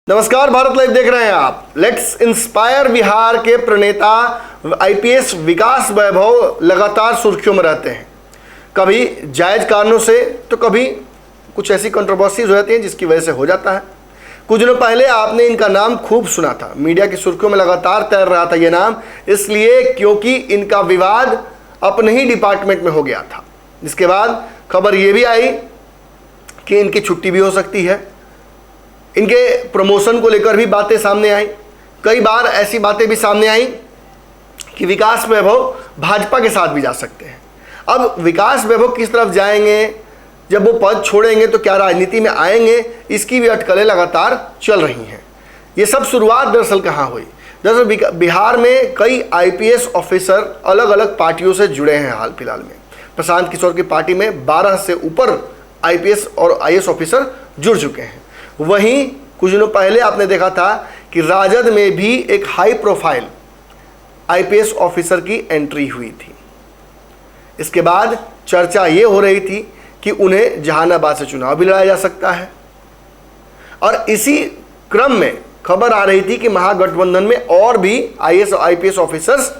नमस्कार, भारत लाइव देख रहे हैं आप। लेट्स इंस्पायर बिहार के प्रणेता आईपीएस विकास वैभव लगातार सुर्खियों में रहते हैं, कभी जायज कारणों से तो कभी कुछ ऐसी कंट्रोवर्सीज हो जाती हैं जिसकी वजह से हो जाता है। कुछ दिनों पहले आपने इनका नाम खूब सुना था, मीडिया की सुर्खियों में लगातार तैर रहा था ये नाम, इसलिए क्योंकि इनका विवाद अपने ही डिपार्टमेंट में हो गया था। जिसके बाद खबर ये भी आई कि इनकी छुट्टी भी हो सकती है। इनके प्रमोशन को लेकर भी बातें सामने आई। कई बार ऐसी बातें भी सामने आई कि विकास वैभव भाजपा के साथ भी जा सकते हैं। अब विकास वैभव किस तरफ जाएंगे, जब वो पद छोड़ेंगे तो क्या राजनीति में आएंगे, इसकी भी अटकलें लगातार चल रही हैं। ये सब शुरुआत दरअसल कहाँ हुई? दरअसल बिहार में कई आईपीएस ऑफिसर अलग अलग पार्टियों से जुड़े हैं। हाल फिलहाल में प्रशांत किशोर की पार्टी में 12 से ऊपर आईपीएस और आईएएस ऑफिसर जुड़ चुके हैं। वहीं कुछ दिनों पहले आपने देखा था कि राजद में भी एक हाई प्रोफाइल आईपीएस ऑफिसर की एंट्री हुई थी। इसके बाद चर्चा ये हो रही थी कि उन्हें जहानाबाद से चुनाव भी लड़ा जा सकता है, और इसी क्रम में खबर आ रही थी कि महागठबंधन में और भी आईएएस और आईपीएस ऑफिसर्स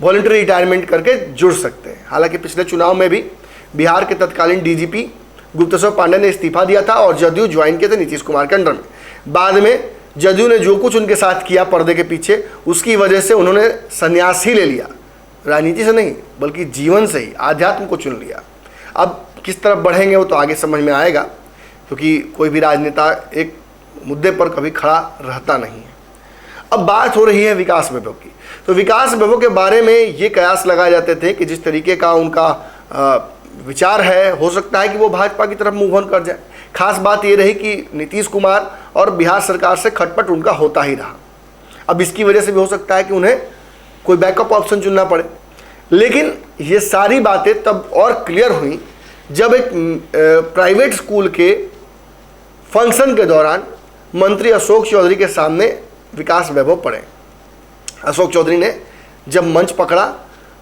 वॉलंटरी रिटायरमेंट करके जुड़ सकते हैं। हालांकि पिछले चुनाव में भी बिहार के तत्कालीन डीजीपी गुप्तेश्वर पांडे ने इस्तीफा दिया था और जदयू ज्वाइन किए थे नीतीश कुमार के अंडर में। बाद में जदयू ने जो कुछ उनके साथ किया पर्दे के पीछे, उसकी वजह से उन्होंने संन्यास ही ले लिया, राजनीति से नहीं बल्कि जीवन से ही, आध्यात्म को चुन लिया। अब किस तरफ बढ़ेंगे वो तो आगे समझ में आएगा, क्योंकि कोई भी राजनेता एक मुद्दे पर कभी खड़ा रहता नहीं है। अब बात हो रही है विकास वैभव की। तो विकास वैभव के बारे में ये कयास लगाए जाते थे कि जिस तरीके का उनका विचार है, हो सकता है कि वो भाजपा की तरफ मूव ऑन कर जाए। खास बात ये रही कि नीतीश कुमार और बिहार सरकार से खटपट उनका होता ही रहा। अब इसकी वजह से भी हो सकता है कि उन्हें कोई बैकअप ऑप्शन चुनना पड़े। लेकिन ये सारी बातें तब और क्लियर हुई जब एक प्राइवेट स्कूल के फंक्शन के दौरान मंत्री अशोक चौधरी के सामने विकास वैभव पड़े। अशोक चौधरी ने जब मंच पकड़ा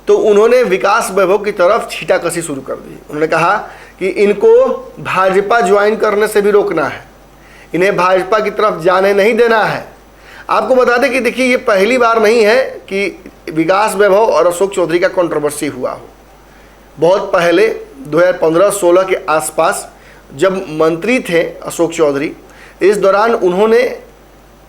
तो उन्होंने विकास वैभव की तरफ छींटाकशी शुरू कर दी। उन्होंने कहा कि इनको भाजपा ज्वाइन करने से भी रोकना है, इन्हें भाजपा की तरफ जाने नहीं देना है। आपको बता दें कि देखिए, ये पहली बार नहीं है कि विकास वैभव और अशोक चौधरी का कंट्रोवर्सी हुआ हो। बहुत पहले 2015-16 के आसपास जब मंत्री थे अशोक चौधरी, इस दौरान उन्होंने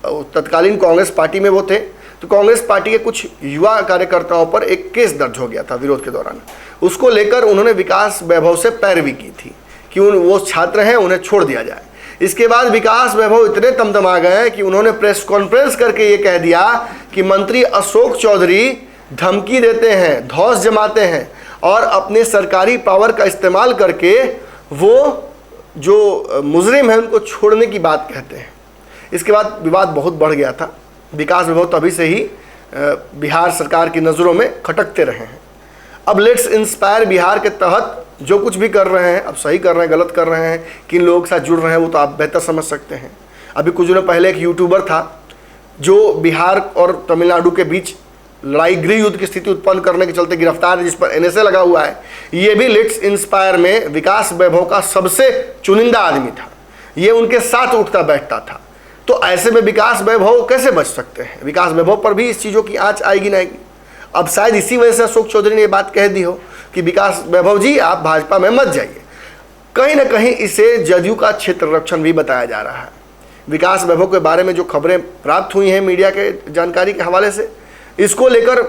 तत्कालीन कांग्रेस पार्टी में वो थे, तो कांग्रेस पार्टी के कुछ युवा कार्यकर्ताओं पर एक केस दर्ज हो गया था विरोध के दौरान। उसको लेकर उन्होंने विकास वैभव से पैरवी की थी कि वो छात्र हैं, उन्हें छोड़ दिया जाए। इसके बाद विकास वैभव इतने तमतमा गए कि उन्होंने प्रेस कॉन्फ्रेंस करके ये कह दिया कि मंत्री अशोक चौधरी धमकी देते हैं, धौंस जमाते हैं और अपने सरकारी पावर का इस्तेमाल करके वो जो मुजरिम है उनको छोड़ने की बात कहते हैं। इसके बाद विवाद बहुत बढ़ गया था। विकास वैभव तभी से ही बिहार सरकार की नज़रों में खटकते रहे हैं। अब लेट्स इंस्पायर बिहार के तहत जो कुछ भी कर रहे हैं, अब सही कर रहे हैं, गलत कर रहे हैं, किन लोगों के साथ जुड़ रहे हैं, वो तो आप बेहतर समझ सकते हैं। अभी कुछ दिनों पहले एक यूट्यूबर था जो बिहार और तमिलनाडु के बीच लड़ाई गृह युद्ध की स्थिति उत्पन्न करने के चलते गिरफ्तार है, जिस पर एनएसए लगा हुआ है। ये भी लेट्स इंस्पायर में विकास वैभव का सबसे चुनिंदा आदमी था, ये उनके साथ उठता बैठता था। तो ऐसे में विकास वैभव कैसे बच सकते हैं? विकास वैभव पर भी इस चीज़ों की आंच आएगी ना आएगी। अब शायद इसी वजह से अशोक चौधरी ने ये बात कह दी हो कि विकास वैभव जी आप भाजपा में मत जाइए। कहीं ना कहीं इसे जदयू का क्षेत्र रक्षण भी बताया जा रहा है। विकास वैभव के बारे में जो खबरें प्राप्त हुई हैं मीडिया के जानकारी के हवाले से, इसको लेकर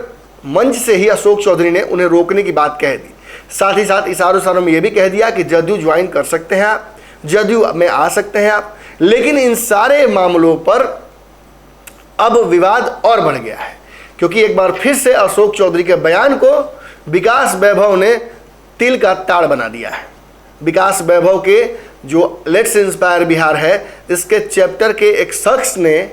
मंच से ही अशोक चौधरी ने उन्हें रोकने की बात कह दी। साथ ही साथ इशारों में ये भी कह दिया कि जदयू ज्वाइन कर सकते हैं आप, जदयू में आ सकते हैं आप। लेकिन इन सारे मामलों पर अब विवाद और बढ़ गया है, क्योंकि एक बार फिर से अशोक चौधरी के बयान को विकास वैभव ने तिल का ताड़ बना दिया है। विकास वैभव के जो लेट्स इंस्पायर बिहार है, इसके चैप्टर के एक शख्स ने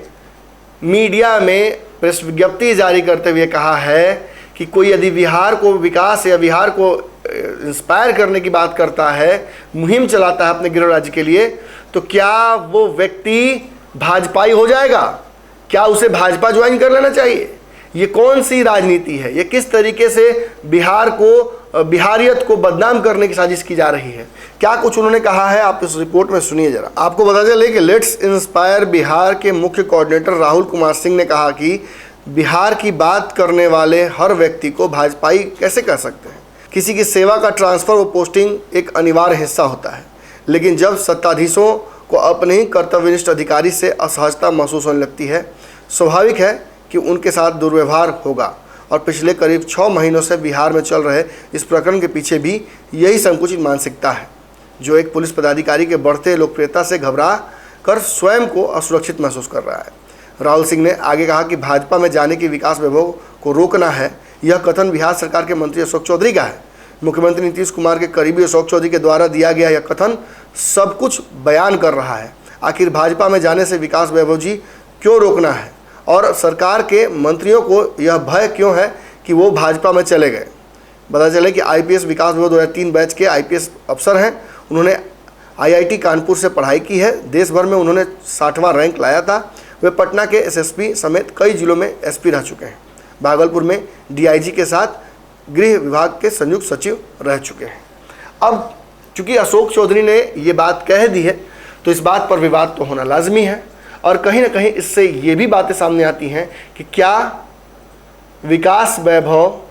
मीडिया में प्रेस विज्ञप्ति जारी करते हुए कहा है कि कोई यदि बिहार को विकास या बिहार को इंस्पायर करने की बात करता है, मुहिम चलाता है अपने गृह राज्य के लिए, तो क्या वो व्यक्ति भाजपाई हो जाएगा? क्या उसे भाजपा ज्वाइन कर लेना चाहिए? ये कौन सी राजनीति है? ये किस तरीके से बिहार को बिहारियत को बदनाम करने की साजिश की जा रही है। क्या कुछ उन्होंने कहा है, आप इस रिपोर्ट में सुनिए जरा। आपको बता चले कि लेट्स इंस्पायर बिहार के मुख्य कोऑर्डिनेटर राहुल कुमार सिंह ने कहा कि बिहार की बात करने वाले हर व्यक्ति को भाजपाई कैसे कर सकते हैं। किसी की सेवा का ट्रांसफ़र व पोस्टिंग एक अनिवार्य हिस्सा होता है, लेकिन जब सत्ताधीशों को अपने ही कर्तव्यनिष्ठ अधिकारी से असहजता महसूस होने लगती है, स्वाभाविक है कि उनके साथ दुर्व्यवहार होगा। और पिछले करीब 6 महीनों से बिहार में चल रहे इस प्रकरण के पीछे भी यही संकुचित मानसिकता है, जो एक पुलिस पदाधिकारी के बढ़ते लोकप्रियता से घबरा कर स्वयं को असुरक्षित महसूस कर रहा है। राहुल सिंह ने आगे कहा कि भाजपा में जाने की विकास वैभव को रोकना है। यह कथन बिहार सरकार के मंत्री अशोक चौधरी का है। मुख्यमंत्री नीतीश कुमार के करीबी अशोक चौधरी के द्वारा दिया गया यह कथन सब कुछ बयान कर रहा है। आखिर भाजपा में जाने से विकास वैभव जी क्यों रोकना है, और सरकार के मंत्रियों को यह भय क्यों है कि वो भाजपा में चले गए। पता चले कि आईपीएस विकास वैभव 2003 बैच के आईपीएस अफसर हैं। उन्होंने आईआईटी कानपुर से पढ़ाई की है। देश भर में उन्होंने 60वां रैंक लाया था। वे पटना के एसएसपी समेत कई जिलों में एसपी रह चुके हैं। भागलपुर में डीआईजी के साथ गृह विभाग के संयुक्त सचिव रह चुके हैं। अब चूंकि अशोक चौधरी ने ये बात कह दी है, तो इस बात पर विवाद तो होना लाजमी है। और कहीं ना कहीं इससे ये भी बातें सामने आती हैं कि क्या विकास वैभव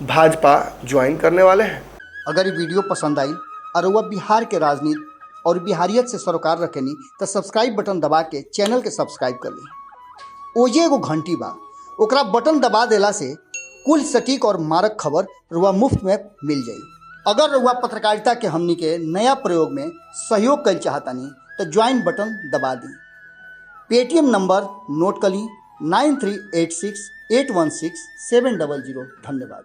भाजपा ज्वाइन करने वाले हैं। अगर ये वीडियो पसंद आई और वह बिहार के राजनीति और बिहारियत से सरोकार रखेनी तो सब्सक्राइब बटन दबा के चैनल के सब्सक्राइब कर ली। ओजे एगो घंटी बा, ओकरा बटन दबा देला से कुल सटीक और मारक खबर रुआ मुफ्त में मिल जाई। अगर रुआ पत्रकारिता के हमनी के नया प्रयोग में सहयोग कर चाहतानी तो ज्वाइन बटन दबा दी। पेटीएम नंबर नोट कर ली 9386816700। धन्यवाद।